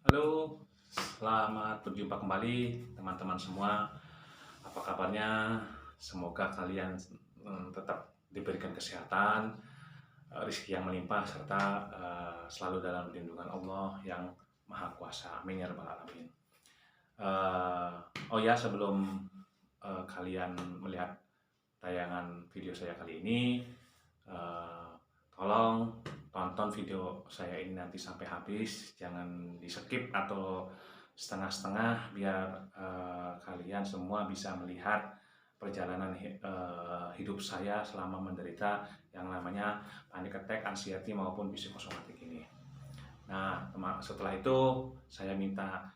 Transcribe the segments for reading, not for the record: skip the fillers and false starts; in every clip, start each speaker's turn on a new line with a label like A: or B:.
A: Halo, selamat berjumpa kembali teman-teman semua. Apa kabarnya? Semoga kalian tetap diberikan kesehatan, rezeki yang melimpah, serta selalu dalam lindungan Allah yang Maha Kuasa. Amin ya rabbal alamin. Eh, oh ya, sebelum kalian melihat tayangan video saya kali ini, eh, tolong tonton video saya ini nanti sampai habis, jangan di skip atau setengah-setengah, biar kalian semua bisa melihat perjalanan hidup saya selama menderita yang namanya panic attack, anxiety maupun psikosomatik ini. Nah, setelah itu saya minta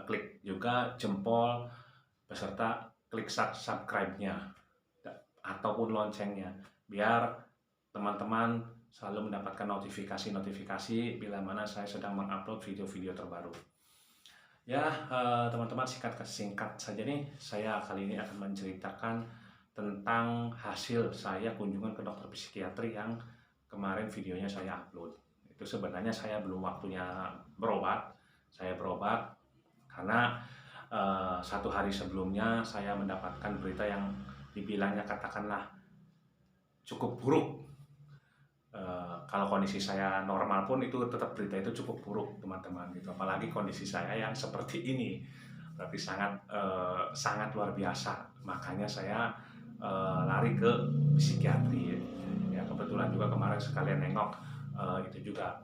A: klik juga jempol beserta klik subscribe-nya ataupun loncengnya, biar teman-teman selalu mendapatkan notifikasi-notifikasi bila mana saya sedang mengupload video-video terbaru. Ya, teman-teman, singkat saja nih, saya kali ini akan menceritakan tentang hasil saya kunjungan ke dokter psikiatri yang kemarin videonya saya upload. Itu sebenarnya saya belum waktunya berobat. Saya berobat karena satu hari sebelumnya saya mendapatkan berita yang dibilangnya katakanlah cukup buruk. Kalau kondisi saya normal pun itu tetap berita itu cukup buruk, teman-teman, gitu. Apalagi kondisi saya yang seperti ini, berarti sangat luar biasa. Makanya saya lari ke psikiatri. Ya, kebetulan juga kemarin sekalian nengok itu juga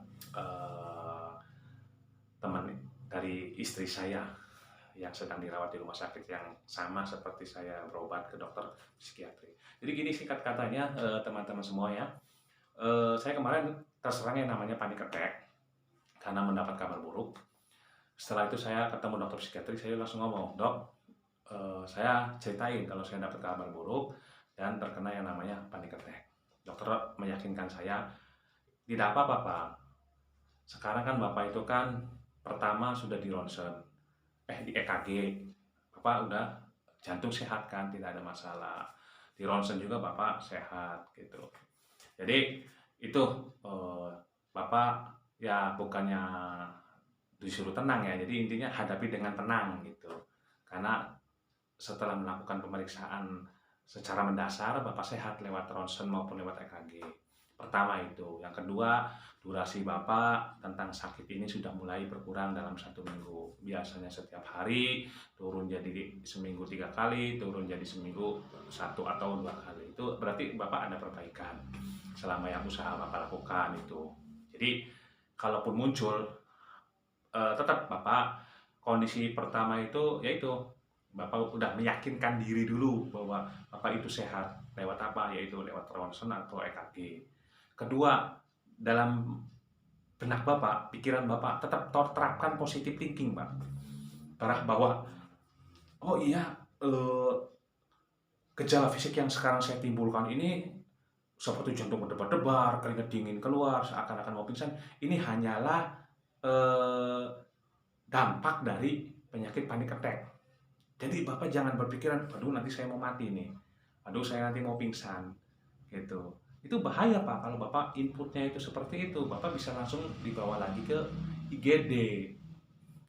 A: teman dari istri saya yang sedang dirawat di rumah sakit yang sama seperti saya berobat ke dokter psikiatri. Jadi gini singkat katanya, teman-teman semua ya. Saya kemarin terserang yang namanya panic attack karena mendapat kabar buruk. Setelah itu saya ketemu dokter psikiatri, saya langsung ngomong, "Dok, saya ceritain kalau saya dapat kabar buruk dan terkena yang namanya panic attack." Dokter meyakinkan saya, "Tidak apa-apa, Pak. Sekarang kan Bapak itu kan pertama sudah di ronsen, di EKG. Bapak udah jantung sehat kan, tidak ada masalah. Di ronsen juga Bapak sehat gitu. Jadi itu Bapak ya bukannya disuruh tenang ya, jadi intinya hadapi dengan tenang gitu. Karena setelah melakukan pemeriksaan secara mendasar, Bapak sehat lewat ronsen maupun lewat EKG. Pertama itu. Yang kedua, durasi Bapak tentang sakit ini sudah mulai berkurang dalam 1 minggu. Biasanya setiap hari turun jadi seminggu 3 kali, turun jadi seminggu 1 atau 2 kali. Itu berarti Bapak ada perbaikan selama yang usaha Bapak lakukan itu. Jadi kalaupun muncul, tetap Bapak kondisi pertama itu yaitu Bapak udah meyakinkan diri dulu bahwa Bapak itu sehat. Lewat apa? Yaitu lewat ronsen atau EKG. Kedua, dalam benak Bapak, pikiran Bapak tetap terapkan positive thinking, Pak. Bahwa, oh iya, gejala fisik yang sekarang saya timbulkan ini seperti jantung berdebar-debar, keringat dingin keluar, seakan-akan mau pingsan, ini hanyalah dampak dari penyakit panic attack. Jadi Bapak jangan berpikiran, aduh nanti saya mau mati nih, aduh saya nanti mau pingsan, gitu. Itu bahaya Pak, kalau Bapak inputnya itu seperti itu, Bapak bisa langsung dibawa lagi ke IGD,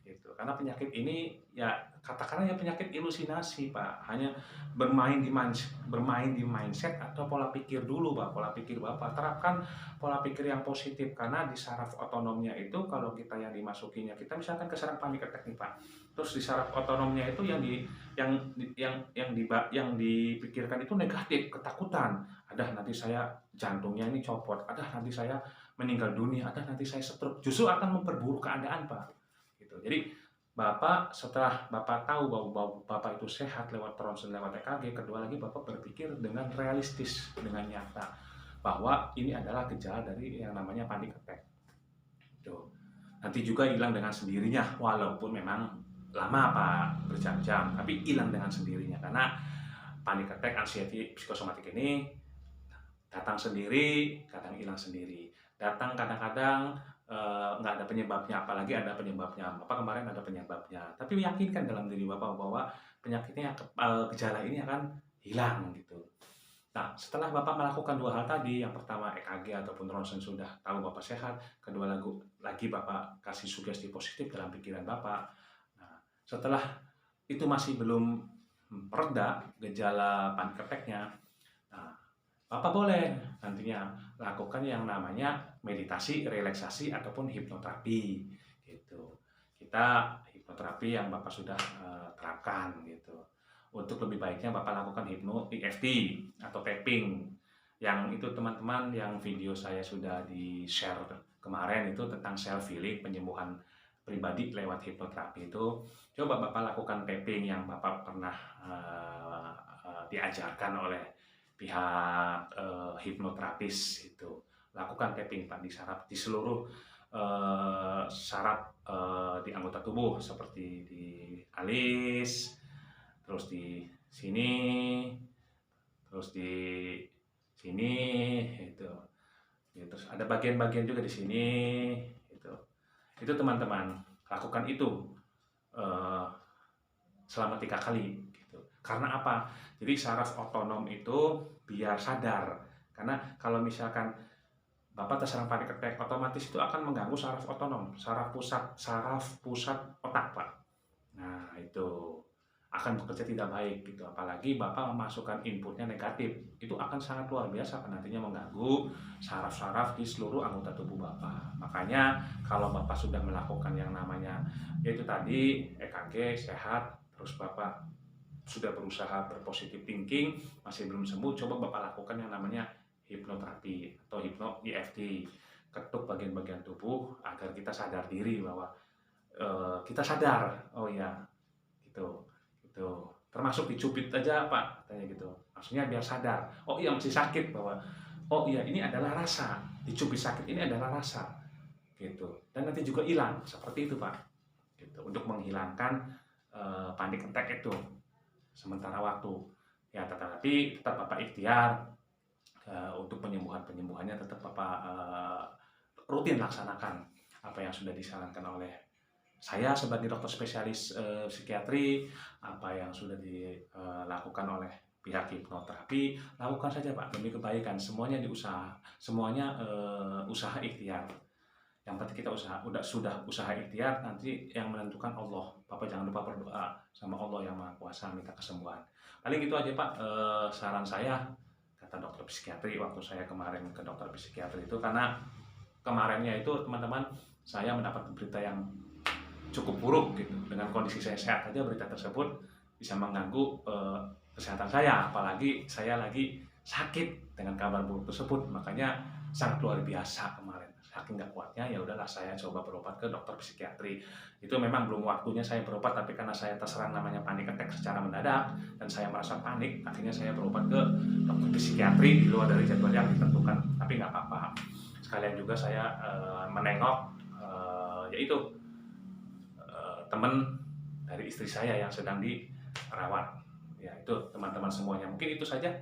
A: gitu. Karena penyakit ini ya katakanlah ya penyakit ilusinasi Pak, hanya bermain di mindset atau pola pikir dulu Pak, pola pikir Bapak. Terapkan pola pikir yang positif, karena di saraf otonomnya itu kalau kita yang dimasukinya, kita misalkan keserang panik attack nih Pak. Terus di saraf otonomnya itu yang dipikirkan itu negatif, ketakutan. Ada nanti saya jantungnya ini copot, ada nanti saya meninggal dunia, ada nanti saya stroke. Justru akan memperburuk keadaan Pak. Gitu. Jadi Bapak setelah Bapak tahu bahwa Bapak itu sehat lewat ronsen, lewat EKG, kedua lagi Bapak berpikir dengan realistis, dengan nyata bahwa ini adalah gejala dari yang namanya panic attack. Tuh. Nanti juga hilang dengan sendirinya, walaupun memang lama Pak, berjam-jam, tapi hilang dengan sendirinya karena panic attack, anxiety, psikosomatik ini datang sendiri, kadang hilang sendiri. Datang kadang-kadang nggak ada penyebabnya, apalagi ada penyebabnya. Bapak kemarin ada penyebabnya, tapi meyakinkan dalam diri Bapak bahwa penyakitnya, gejala ini akan hilang gitu. Nah, setelah Bapak melakukan dua hal tadi, yang pertama EKG ataupun ronsen sudah tahu Bapak sehat, kedua lagi Bapak kasih sugesti positif dalam pikiran Bapak. Nah, setelah itu masih belum mereda gejala panic attack-nya, nah, Bapak boleh nantinya lakukan yang namanya meditasi, relaksasi, ataupun hipnoterapi gitu. Kita hipnoterapi yang Bapak sudah terapkan gitu. Untuk lebih baiknya Bapak lakukan hipno EFT atau tapping. Yang itu teman-teman, yang video saya sudah di-share kemarin itu tentang self healing, penyembuhan pribadi lewat hipnoterapi itu. Coba Bapak lakukan tapping yang Bapak pernah diajarkan oleh pihak hipnoterapis itu. Lakukan tapping Pak di seluruh saraf di anggota tubuh seperti di alis, terus di sini, terus di sini itu. Terus ada bagian-bagian juga di sini itu. Itu teman-teman, lakukan itu selama 3 kali gitu. Karena apa? Jadi saraf otonom itu biar sadar. Karena kalau misalkan Bapak terserang panic attack, otomatis itu akan mengganggu saraf otonom, saraf pusat otak, Pak. Nah, itu akan bekerja tidak baik gitu. Apalagi Bapak memasukkan inputnya negatif, itu akan sangat luar biasa nantinya mengganggu saraf-saraf di seluruh anggota tubuh Bapak. Makanya kalau Bapak sudah melakukan yang namanya yaitu tadi EKG sehat, terus Bapak sudah berusaha berpositif thinking, masih belum sembuh, coba Bapak lakukan yang namanya hipnoterapi atau hipno EFT. Ketuk bagian-bagian tubuh agar kita sadar diri bahwa kita sadar, oh ya, gitu, gitu. Termasuk dicubit aja Pak, katanya gitu. Maksudnya biar sadar, oh iya masih sakit, bahwa oh iya ini adalah rasa, dicubit sakit ini adalah rasa, gitu. Dan nanti juga hilang, seperti itu Pak. Gitu. Untuk menghilangkan panic attack itu sementara waktu. Ya, tetapi tetap Bapak ikhtiar untuk penyembuhannya tetap Bapak rutin laksanakan apa yang sudah disarankan oleh saya sebagai dokter spesialis psikiatri, apa yang sudah dilakukan oleh pihak hipnoterapi, lakukan saja Pak demi kebaikan. Semuanya diusaha, semuanya usaha ikhtiar. Yang penting kita sudah usaha ikhtiar, nanti yang menentukan Allah. Bapak jangan lupa berdoa sama Allah yang Maha Kuasa, minta kesembuhan. Paling gitu aja Pak saran saya, kata dokter psikiatri waktu saya kemarin ke dokter psikiatri itu. Karena kemarinnya itu teman-teman, saya mendapat berita yang cukup buruk gitu. Dengan kondisi saya sehat aja, berita tersebut bisa mengganggu kesehatan saya, apalagi saya lagi sakit dengan kabar buruk tersebut. Makanya sangat luar biasa kemarin, saking gak kuatnya ya udahlah saya coba berobat ke dokter psikiatri. Itu memang belum waktunya saya berobat, tapi karena saya terserang namanya panic attack secara mendadak dan saya merasa panik, akhirnya saya berobat ke dokter psikiatri di luar dari jadwal yang ditentukan. Tapi nggak apa-apa, sekalian juga saya menengok yaitu teman dari istri saya yang sedang dirawat. Ya, itu teman-teman semuanya. Mungkin itu saja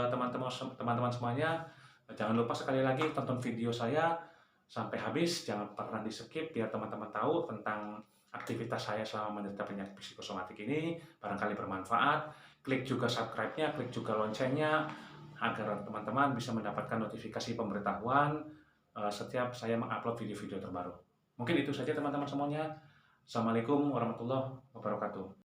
A: teman-teman semuanya. Jangan lupa sekali lagi tonton video saya sampai habis, jangan pernah di skip biar teman-teman tahu tentang aktivitas saya selama menderita penyakit psikosomatik ini. Barangkali bermanfaat. Klik juga subscribe-nya, klik juga loncengnya agar teman-teman bisa mendapatkan notifikasi pemberitahuan setiap saya mengupload video-video terbaru. Mungkin itu saja teman-teman semuanya. Assalamualaikum warahmatullahi wabarakatuh.